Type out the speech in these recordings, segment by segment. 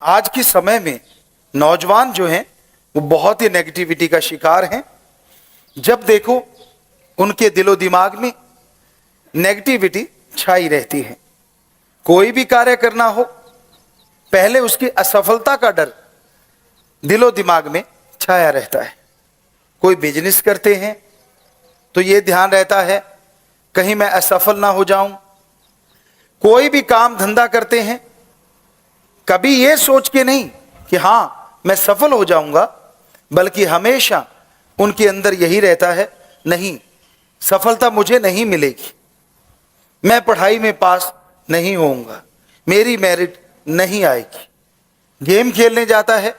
आज के समय में नौजवान जो हैं वो बहुत ही नेगेटिविटी का शिकार हैं। जब देखो उनके दिलो दिमाग में नेगेटिविटी छाई रहती है। कोई भी कार्य करना हो, पहले उसकी असफलता का डर दिलो दिमाग में छाया रहता है। कोई बिजनेस करते हैं तो ये ध्यान रहता है कहीं मैं असफल ना हो जाऊं। कोई भी काम धंधा करते हैं, कभी ये सोच के नहीं कि हां मैं सफल हो जाऊंगा, बल्कि हमेशा उनके अंदर यही रहता है, नहीं सफलता मुझे नहीं मिलेगी, मैं पढ़ाई में पास नहीं होऊंगा, मेरी मेरिट नहीं आएगी। गेम खेलने जाता है,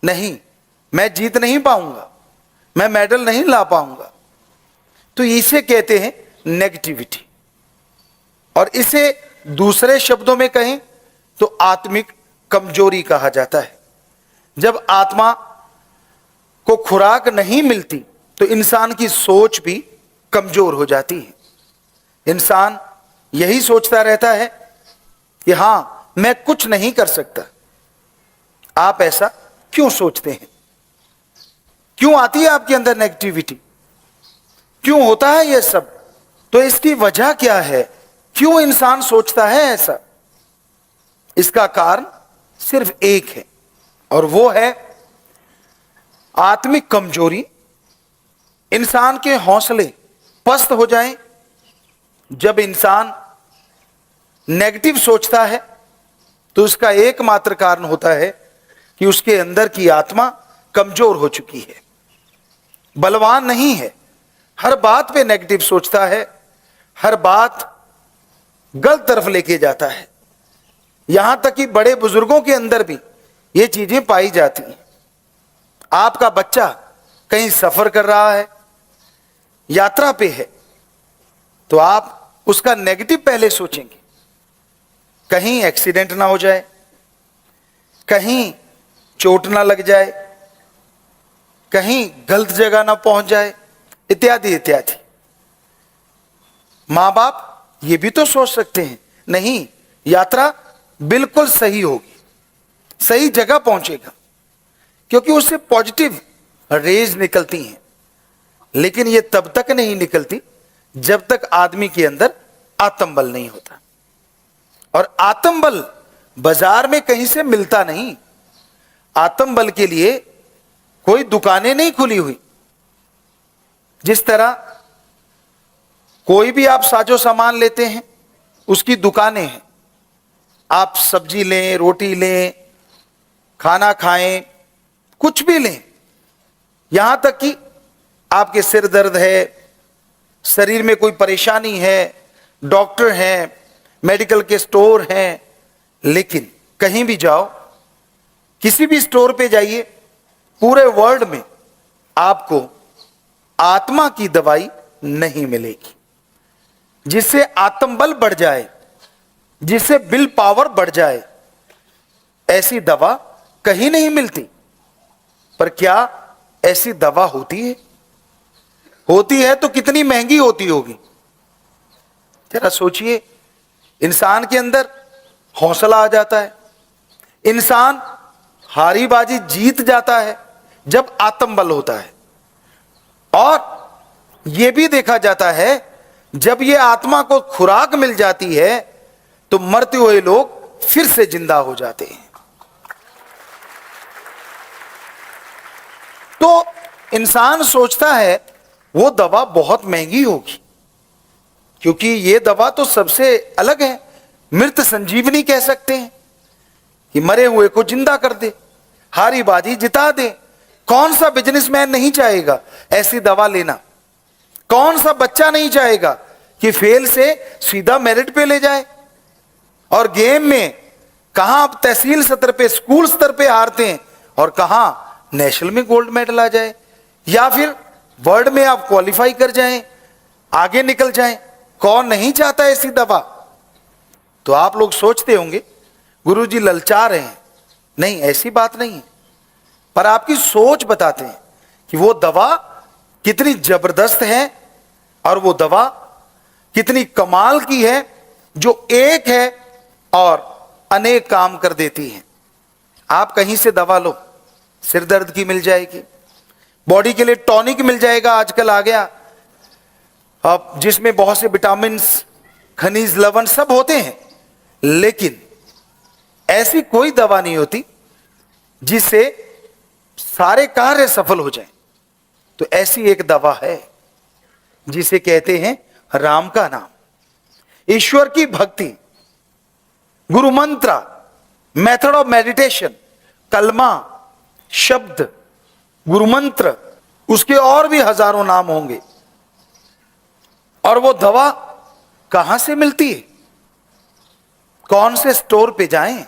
नहीं मैं जीत नहीं पाऊंगा, मैं मेडल नहीं ला पाऊंगा। तो इसे कहते हैं नेगेटिविटी। और इसे दूसरे शब्दों में कहें तो आत्मिक कमजोरी कहा जाता है। जब आत्मा को खुराक नहीं मिलती तो इंसान की सोच भी कमजोर हो जाती है। इंसान यही सोचता रहता है कि हां मैं कुछ नहीं कर सकता। आप ऐसा क्यों सोचते हैं? क्यों आती है आपके अंदर नेगेटिविटी? क्यों होता है यह सब? तो इसकी वजह क्या है? क्यों इंसान सोचता है ऐसा? इसका कारण सिर्फ एक है और वो है आत्मिक कमजोरी। इंसान के हौसले पस्त हो जाएं। जब इंसान नेगेटिव सोचता है तो उसका एकमात्र कारण होता है कि उसके अंदर की आत्मा कमजोर हो चुकी है, बलवान नहीं है। हर बात पे नेगेटिव सोचता है, हर बात गलत तरफ लेके जाता है। यहां तक कि बड़े बुजुर्गों के अंदर भी ये चीजें पाई जाती हैं। आपका बच्चा कहीं सफर कर रहा है, यात्रा पे है, तो आप उसका नेगेटिव पहले सोचेंगे। कहीं एक्सीडेंट ना हो जाए, कहीं चोट ना लग जाए, कहीं गलत जगह ना पहुंच जाए, इत्यादि इत्यादि। मां बाप ये भी तो सोच सकते हैं, नहीं यात्रा बिल्कुल सही होगी, सही जगह पहुंचेगा, क्योंकि उससे पॉजिटिव रेज निकलती हैं। लेकिन ये तब तक नहीं निकलती जब तक आदमी के अंदर आत्मबल नहीं होता। और आत्मबल बाजार में कहीं से मिलता नहीं। आत्मबल के लिए कोई दुकानें नहीं खुली हुई। जिस तरह कोई भी आप साजो सामान लेते हैं, उसकी दुकानें हैं। आप सब्जी लें, रोटी लें, खाना खाएं, कुछ भी लें, यहां तक कि आपके सिर दर्द है, शरीर में कोई परेशानी है, डॉक्टर हैं, मेडिकल के स्टोर हैं। लेकिन कहीं भी जाओ, किसी भी स्टोर पे जाइए, पूरे वर्ल्ड में आपको आत्मा की दवाई नहीं मिलेगी जिससे आत्मबल बढ़ जाए, जिससे विल पावर बढ़ जाए। ऐसी दवा कहीं नहीं मिलती। पर क्या ऐसी दवा होती है? होती है तो कितनी महंगी होती होगी? जरा सोचिए। इंसान के अंदर हौसला आ जाता है, इंसान हारी बाजी जीत जाता है जब आत्मबल होता है। और यह भी देखा जाता है जब यह आत्मा को खुराक मिल जाती है तो मरते हुए लोग फिर से जिंदा हो जाते हैं। तो इंसान सोचता है वो दवा बहुत महंगी होगी, क्योंकि ये दवा तो सबसे अलग है। मृत संजीवनी कह सकते हैं कि मरे हुए को जिंदा कर दे, हारी बाजी जिता दे। कौन सा बिजनेसमैन नहीं चाहेगा ऐसी दवा लेना? कौन सा बच्चा नहीं चाहेगा कि फेल से सीधा मेरिट पे ले जाए? और गेम में कहां आप तहसील स्तर पे, स्कूल स्तर पे हारते हैं और कहां नेशनल में गोल्ड मेडल आ जाए, या फिर वर्ल्ड में आप क्वालिफाई कर जाएं, आगे निकल जाएं। कौन नहीं चाहता ऐसी दवा? तो आप लोग सोचते होंगे गुरुजी ललचा रहे हैं। नहीं, ऐसी बात नहीं है। पर आपकी सोच बताते हैं कि वो दवा कितनी जबरदस्त है और वो दवा कितनी कमाल की है, जो एक है और अनेक काम कर देती है। आप कहीं से दवा लो, सिर दर्द की मिल जाएगी, बॉडी के लिए टॉनिक मिल जाएगा, आजकल आ गया अब, जिसमें बहुत से विटामिन्स, खनिज, लवण सब होते हैं, लेकिन ऐसी कोई दवा नहीं होती जिससे सारे कार्य सफल हो जाएं। तो ऐसी एक दवा है जिसे कहते हैं राम का नाम, ईश्वर की भक्ति, गुरु मंत्र, मेथड ऑफ मेडिटेशन, कलमा, शब्द, गुरु मंत्र, उसके और भी हजारों नाम होंगे। और वो दवा कहां से मिलती है, कौन से स्टोर पे जाएं,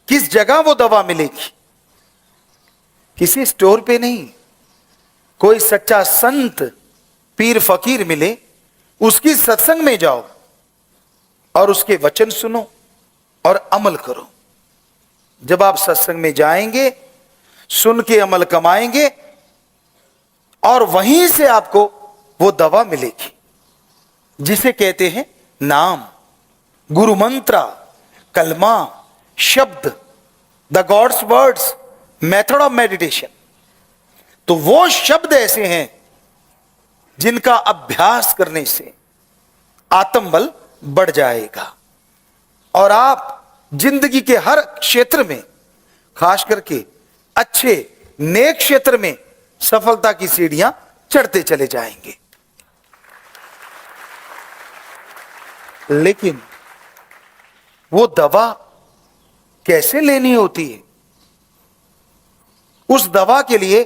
किस जगह वो दवा मिलेगी? किसी स्टोर पे नहीं, कोई सच्चा संत, पीर फकीर मिले, उसकी सत्संग में जाओ और उसके वचन सुनो और अमल करो। जब आप सत्संग में जाएंगे, सुन के अमल कमाएंगे और वहीं से आपको वो दवा मिलेगी जिसे कहते हैं नाम, गुरु मंत्र, कलमा, शब्द, the gods words, method of meditation. तो वो शब्द ऐसे हैं जिनका अभ्यास करने से आत्मबल बढ़ जाएगा और आप जिंदगी के हर क्षेत्र में, खास करके अच्छे नेक क्षेत्र में, सफलता की सीढ़ियां चढ़ते चले जाएंगे। लेकिन वो दवा कैसे लेनी होती है? उस दवा के लिए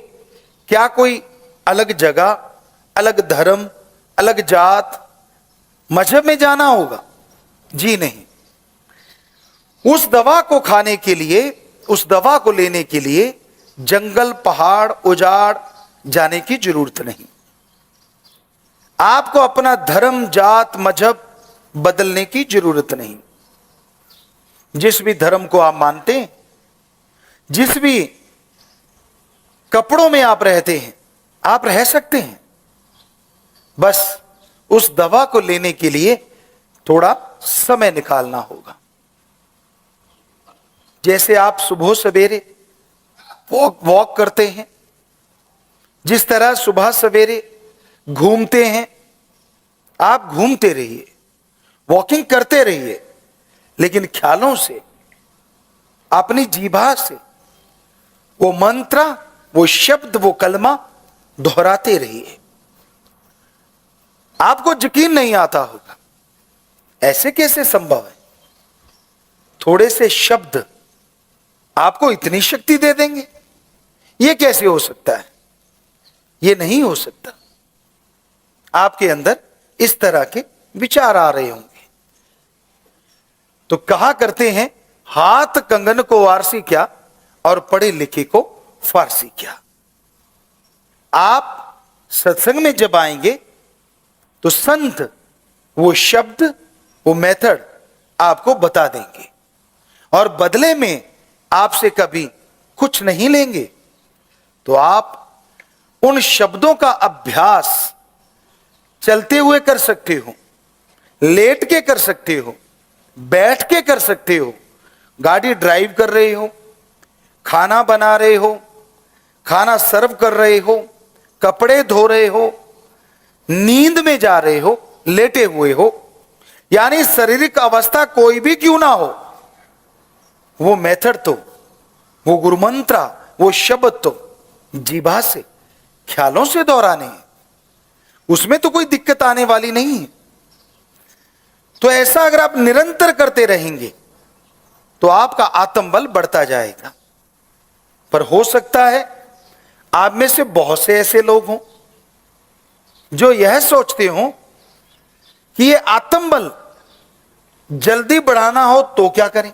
क्या कोई अलग जगह, अलग धर्म, अलग जात, मजहब में जाना होगा? जी नहीं। उस दवा को खाने के लिए, उस दवा को लेने के लिए जंगल, पहाड़, उजाड़ जाने की जरूरत नहीं। आपको अपना धर्म, जात, मजहब बदलने की जरूरत नहीं। जिस भी धर्म को आप मानते हैं, जिस भी कपड़ों में आप रहते हैं, आप रह सकते हैं। बस उस दवा को लेने के लिए थोड़ा समय निकालना होगा। जैसे आप सुबह सवेरे वॉक करते हैं, जिस तरह सुबह सवेरे घूमते हैं, आप घूमते रहिए, वॉकिंग करते रहिए, लेकिन ख्यालों से, अपनी जीभा से वो मंत्र, वो शब्द, वो कलमा दोहराते रहिए। आपको यकीन नहीं आता होगा, ऐसे कैसे संभव है? थोड़े से शब्द आपको इतनी शक्ति दे देंगे? ये कैसे हो सकता है? ये नहीं हो सकता। आपके अंदर इस तरह के विचार आ रहे होंगे। तो कहा करते हैं, हाथ कंगन को वारसी क्या और पढ़े लिखे को फारसी क्या। आप सत्संग में जब आएंगे तो संत वो शब्द, वो मेथड आपको बता देंगे और बदले में आपसे कभी कुछ नहीं लेंगे। तो आप उन शब्दों का अभ्यास चलते हुए कर सकते हो, लेट के कर सकते हो, बैठ के कर सकते हो, गाड़ी ड्राइव कर रहे हो, खाना बना रहे हो, खाना सर्व कर रहे हो, कपड़े धो रहे हो, नींद में जा रहे हो, लेटे हुए हो, यानी शारीरिक अवस्था कोई भी क्यों ना हो, वो मेथड तो, वो गुरु मंत्र, वो शब्द तो जीभा से, ख्यालों से दोहराने हैं। उसमें तो कोई दिक्कत आने वाली नहीं है। तो ऐसा अगर आप निरंतर करते रहेंगे तो आपका आत्मबल बढ़ता जाएगा। पर हो सकता है आप में से बहुत से ऐसे लोग हों जो यह सोचते हो कि ये आत्मबल जल्दी बढ़ाना हो तो क्या करें।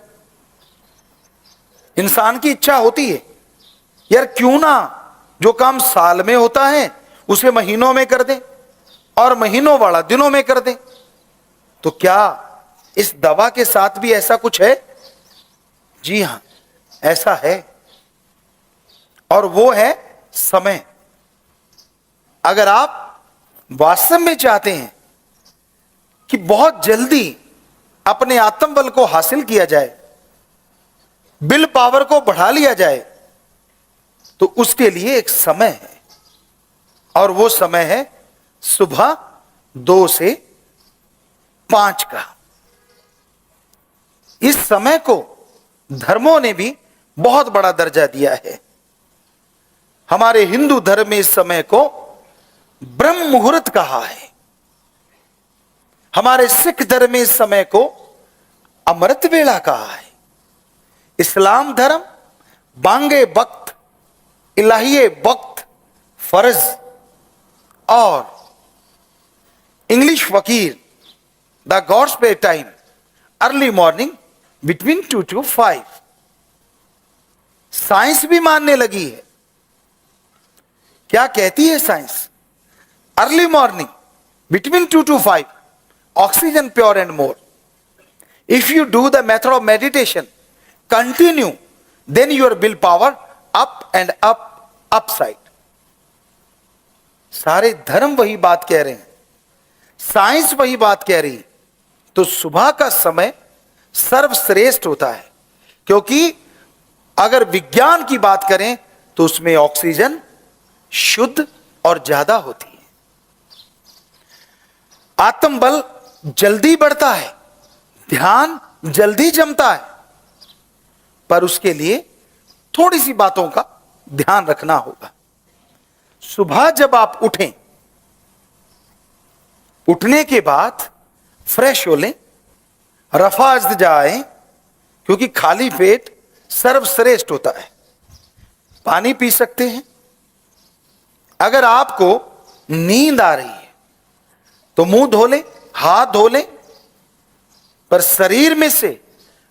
इंसान की इच्छा होती है, यार क्यों ना जो काम साल में होता है उसे महीनों में कर दें और महीनों वाला दिनों में कर दें। तो क्या इस दवा के साथ भी ऐसा कुछ है? जी हां, ऐसा है। और वो है समय। अगर आप वास्तव में चाहते हैं कि बहुत जल्दी अपने आत्मबल को हासिल किया जाए विल पावर को बढ़ा लिया जाए तो उसके लिए एक समय है, और वो समय है सुबह 2 से 5 का। इस समय को धर्मों ने भी बहुत बड़ा दर्जा दिया है। हमारे हिंदू धर्म में इस समय को ब्रह्म मुहूर्त कहा है। हमारे सिख धर्म में इस समय को अमृत वेला कहा है। इस्लाम धर्म बांगे वक्त, इलाहिये वक्त, फर्ज, और इंग्लिश फकीर द गॉड्स पे time early morning between 2 to 5। Science भी मानने लगी है। क्या कहती है science? Early morning between 2 to 5 oxygen pure and more. If you do the method of meditation continue, then your will power up and up, upside. सारे धर्म वही बात कह रहे हैं, साइंस वही बात कह रही है। तो सुबह का समय सर्वश्रेष्ठ होता है, क्योंकि अगर विज्ञान की बात करें तो उसमें ऑक्सीजन शुद्ध और ज्यादा होती है। आत्मबल जल्दी बढ़ता है, ध्यान जल्दी जमता है, पर उसके लिए थोड़ी सी बातों का ध्यान रखना होगा। सुबह जब आप उठें, उठने के बाद फ्रेश हो लें, रफाज जाएं, क्योंकि खाली पेट सर्वश्रेष्ठ होता है। पानी पी सकते हैं। अगर आपको नींद आ रही है तो मुंह धो लें, हाथ धो लें, पर शरीर में से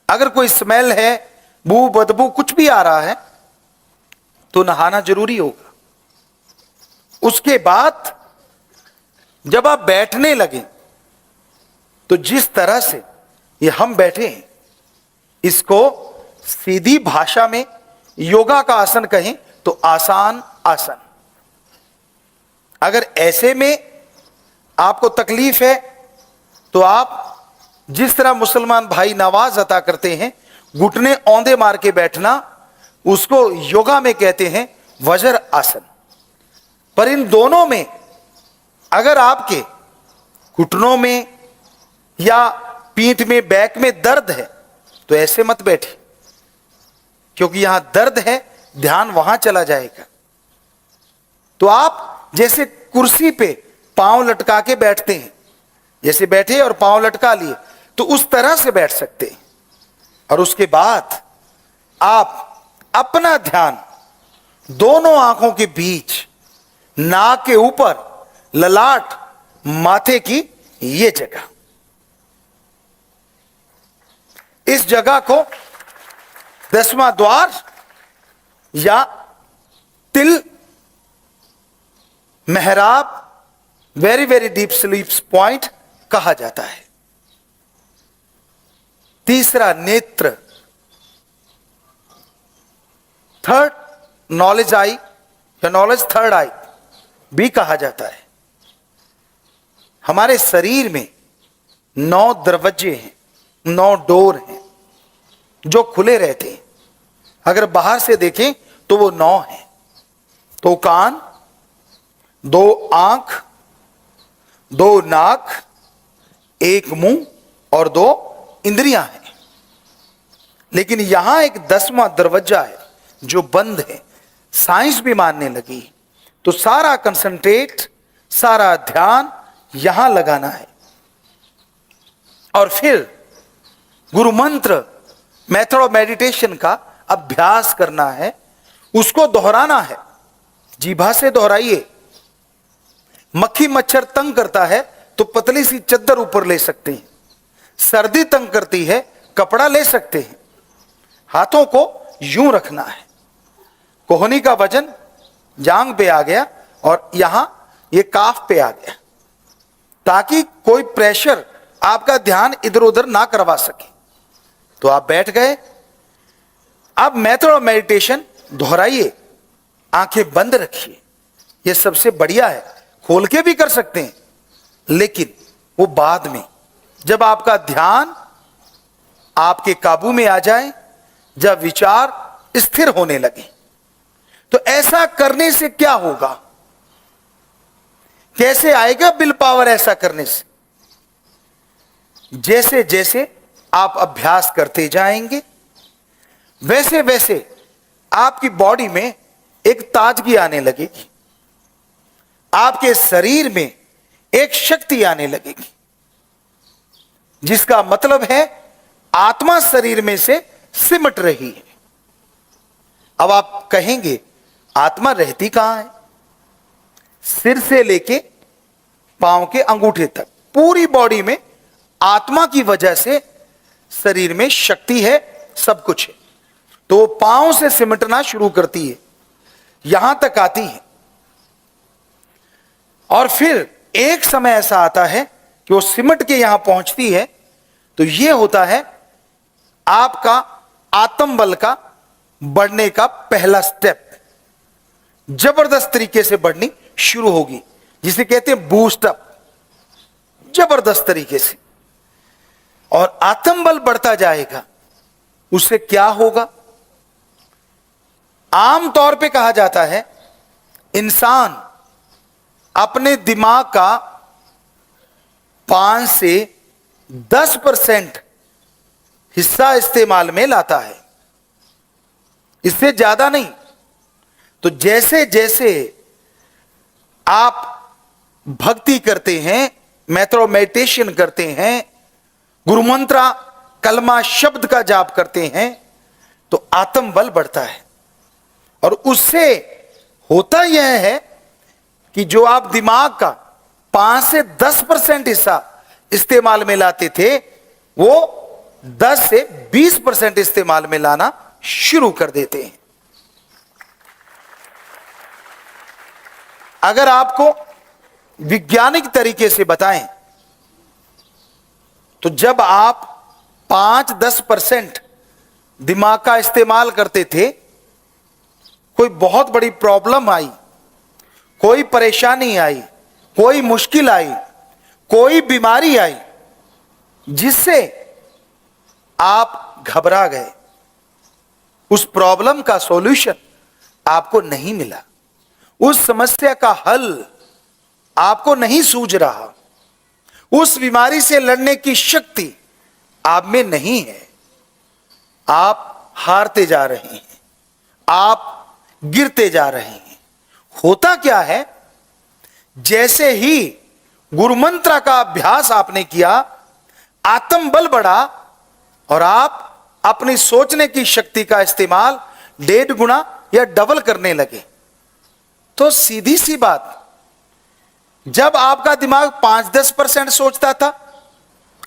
अगर कोई स्मेल है, बू बदबू कुछ भी आ रहा है तो नहाना जरूरी होगा। उसके बाद जब आप बैठने लगे तो जिस तरह से ये हम बैठे हैं, इसको सीधी भाषा में योगा का आसन कहें तो आसान आसन। अगर ऐसे में आपको तकलीफ है तो आप जिस तरह मुसलमान भाई नवाज अता करते हैं, घुटने औंधे मार के बैठना, उसको योगा में कहते हैं वज्र आसन। पर इन दोनों में अगर आपके घुटनों में या पीठ में, बैक में दर्द है तो ऐसे मत बैठे, क्योंकि यहां दर्द है, ध्यान वहां चला जाएगा। तो आप जैसे कुर्सी पे पांव लटका के बैठते हैं, जैसे बैठे और पांव लटका लिए, तो उस तरह से बैठ सकते हैं। और उसके बाद आप अपना ध्यान दोनों आंखों के बीच, नाक के ऊपर, ललाट, माथे की ये जगह, इस जगह को 10वां द्वार या तिल, मेहराब, very very deep sleep point कहा जाता है। तीसरा नेत्र, थर्ड नॉलेज आई या नॉलेज थर्ड आई भी कहा जाता है। हमारे शरीर में 9 दरवाजे हैं, 9 डोर हैं जो खुले रहते हैं। अगर बाहर से देखें तो वो 9 हैं। तो कान, 2 आंख, 2 नाक, 1 मुंह और 2 इंद्रियां हैं। लेकिन यहां एक 10वां दरवाजा है जो बंद है। साइंस भी मानने लगी, तो सारा कंसंट्रेट, सारा ध्यान यहां लगाना है। और फिर गुरु मंत्र, मेथड ऑफ मेडिटेशन का अभ्यास करना है, उसको दोहराना है। जीभा से दोहराइए। मक्खी मच्छर तंग करता है तो पतली सी चद्दर ऊपर ले सकते हैं। सर्दी तंग करती है, कपड़ा ले सकते हैं। हाथों को यूं रखना है। कोहनी का वजन जांग पे आ गया और यहां ये काफ पे आ गया, ताकि कोई प्रेशर आपका ध्यान इधर उधर ना करवा सके। तो आप बैठ गए। अब मेथड ऑफ मेडिटेशन दोहराइए, आंखें बंद रखिए। यह सबसे बढ़िया है। खोल के भी कर सकते हैं, लेकिन वो बाद में, जब आपका ध्यान आपके काबू में आ जाए, जब विचार स्थिर होने लगे। तो ऐसा करने से क्या होगा, कैसे आएगा विल पावर ऐसा करने से? जैसे जैसे आप अभ्यास करते जाएंगे वैसे वैसे आपकी बॉडी में एक ताजगी आने लगेगी, आपके शरीर में एक शक्ति आने लगेगी, जिसका मतलब है आत्मा शरीर में से सिमट रही है। अब आप कहेंगे आत्मा रहती कहां है? सिर से लेके पांव के अंगूठे तक पूरी बॉडी में आत्मा की वजह से शरीर में शक्ति है, सब कुछ है। तो वो पांव से सिमटना शुरू करती है, यहां तक आती है, और फिर एक समय ऐसा आता है कि वो सिमट के यहां पहुंचती है। तो ये होता है आपका आत्म बल का बढ़ने का पहला स्टेप, जबरदस्त तरीके से बढ़नी शुरू होगी, जिसे कहते हैं बूस्ट अप, जबरदस्त तरीके से। और आत्म बल बढ़ता जाएगा, उससे क्या होगा? आमतौर पे कहा जाता है इंसान अपने दिमाग का 5 से 10% हिस्सा इस्तेमाल में लाता है, इससे ज्यादा नहीं। तो जैसे जैसे आप भक्ति करते हैं, मेडिटेशन करते हैं, गुरु मंत्रा कलमा शब्द का जाप करते हैं, तो आत्म बल बढ़ता है। और उससे होता यह है कि जो आप दिमाग का 5 से 10% हिस्सा इस्तेमाल में लाते थे, वो 10 से 20% इस्तेमाल में लाना शुरू कर देते हैं। अगर आपको वैज्ञानिक तरीके से बताएं तो जब आप 5-10% दिमाग का इस्तेमाल करते थे, कोई बहुत बड़ी प्रॉब्लम आई, कोई परेशानी आई, कोई मुश्किल आई, कोई बीमारी आई, जिससे आप घबरा गए, उस प्रॉब्लम का सॉल्यूशन आपको नहीं मिला, उस समस्या का हल आपको नहीं सूझ रहा, उस बीमारी से लड़ने की शक्ति आप में नहीं है, आप हारते जा रहे हैं, आप गिरते जा रहे हैं। होता क्या है, जैसे ही गुरु मंत्र का अभ्यास आपने किया, आत्म बल बढ़ा और आप अपनी सोचने की शक्ति का इस्तेमाल 1.5 गुना या डबल करने लगे। तो सीधी सी बात, जब आपका दिमाग 5-10% सोचता था,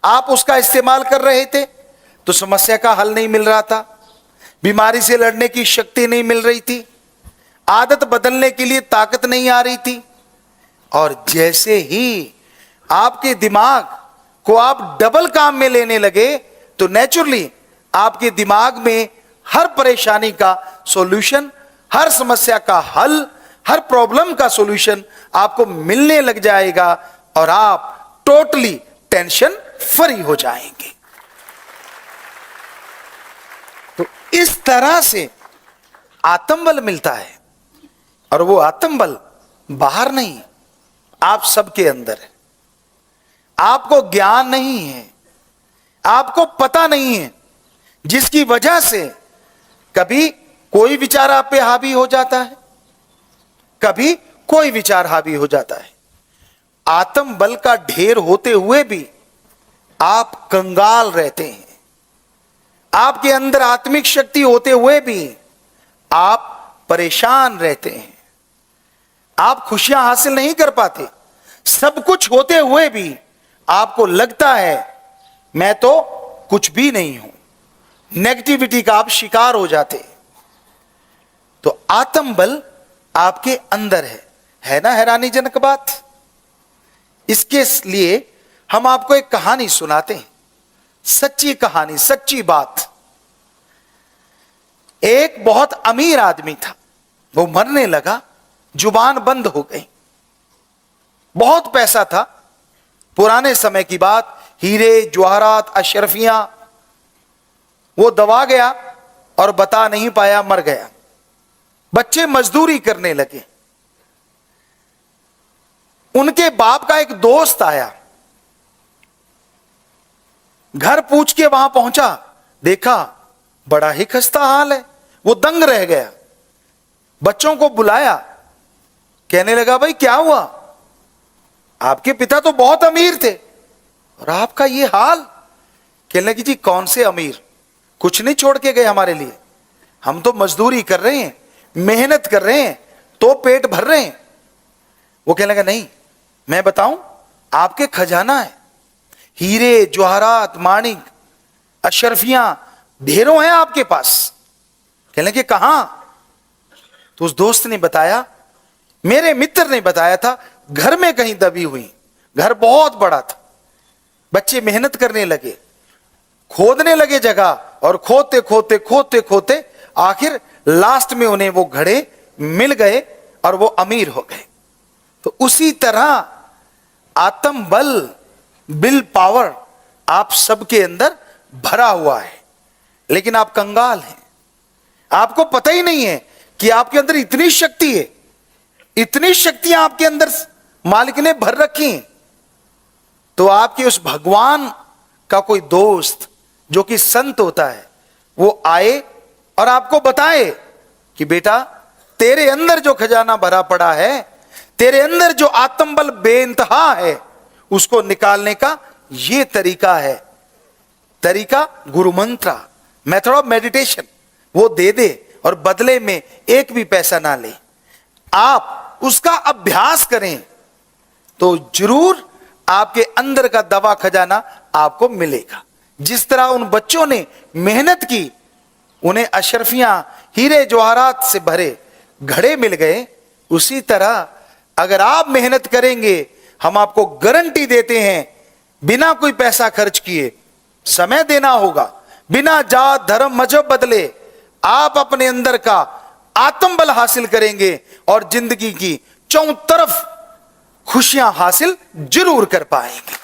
आप उसका इस्तेमाल कर रहे थे, तो समस्या का हल नहीं मिल रहा था, बीमारी से लड़ने की शक्ति नहीं मिल रही थी, आदत बदलने के लिए ताकत नहीं आ रही थी। और जैसे ही आपके दिमाग को आप डबल काम में लेने लगे, तो नेचुरली आपके दिमाग में हर परेशानी का सॉल्यूशन, हर समस्या का हल, हर प्रॉब्लम का सॉल्यूशन आपको मिलने लग जाएगा और आप टोटली टेंशन फ्री हो जाएंगे। तो इस तरह से आत्मबल मिलता है, और वो आत्मबल बाहर नहीं, आप सबके अंदर है। आपको ज्ञान नहीं है, आपको पता नहीं है, जिसकी वजह से कभी कोई विचार आप पे हावी हो जाता है, कभी कोई विचार हावी हो जाता है। आत्म बल का ढेर होते हुए भी आप कंगाल रहते हैं, आपके अंदर आत्मिक शक्ति होते हुए भी आप परेशान रहते हैं, आप खुशियां हासिल नहीं कर पाते। सब कुछ होते हुए भी आपको लगता है मैं तो कुछ भी नहीं हूं, नेगेटिविटी का आप शिकार हो जाते। तो आत्म बल आपके अंदर है ना हैरानीजनक बात। इसके लिए हम आपको एक कहानी सुनाते हैं, सच्ची कहानी, सच्ची बात। एक बहुत अमीर आदमी था, वो मरने लगा, जुबान बंद हो गई, बहुत पैसा था, पुराने समय की बात, हीरे जवाहरात अशरफियां, वो दबा गया, और बता नहीं पाया, मर गया। बच्चे मजदूरी करने लगे। उनके बाप का एक दोस्त आया, घर पूछ के वहां पहुंचा, देखा बड़ा ही खस्ता हाल है। वो दंग रह गया। बच्चों को बुलाया, कहने लगा भाई क्या हुआ, आपके पिता तो बहुत अमीर थे और आपका ये हाल। कहने लगी जी कौन से अमीर, कुछ नहीं छोड़ के गए हमारे लिए। हम तो मजदूरी कर रहे हैं, मेहनत कर रहे हैं, तो पेट भर रहे हैं। वो कहने लगा नहीं, मैं बताऊं, आपके खजाना है, हीरे जवाहरात माणिक अशरफियां ढेरों हैं आपके पास। कहने लगे कहां? तो उस दोस्त ने बताया, मेरे मित्र ने बताया था, घर में कहीं दबी हुई। घर बहुत बड़ा था। बच्चे मेहनत करने लगे, खोदने लगे जगह, और खोदते खोदते खोदते खोदते आखिर लास्ट में उन्हें वो घड़े मिल गए और वो अमीर हो गए। तो उसी तरह आत्म बल, विल पावर आप सबके अंदर भरा हुआ है, लेकिन आप कंगाल हैं। आपको पता ही नहीं है कि आपके अंदर इतनी शक्ति है, इतनी शक्तियां आपके अंदर मालिक ने भर रखी हैं। तो आपके उस भगवान का कोई दोस्त जो कि संत होता है, वो आए और आपको बताए कि बेटा तेरे अंदर जो खजाना भरा पड़ा है, तेरे अंदर जो आत्मबल बेइंतहा है, उसको निकालने का ये तरीका है। तरीका गुरु मंत्र, मेथड ऑफ मेडिटेशन, वो दे दे और बदले में एक भी पैसा ना ले। आप उसका अभ्यास करें तो जरूर आपके अंदर का दवा खजाना आपको मिलेगा। जिस तरह उन बच्चों ने मेहनत की, उन्हें अशरफियां हीरे जवाहरात से भरे घड़े मिल गए, उसी तरह अगर आप मेहनत करेंगे, हम आपको गारंटी देते हैं, बिना कोई पैसा खर्च किए, समय देना होगा, बिना जात धर्म मजहब बदले आप अपने अंदर का आत्मबल हासिल करेंगे और जिंदगी की चौं तरफ खुशियां हासिल जरूर कर पाएंगे।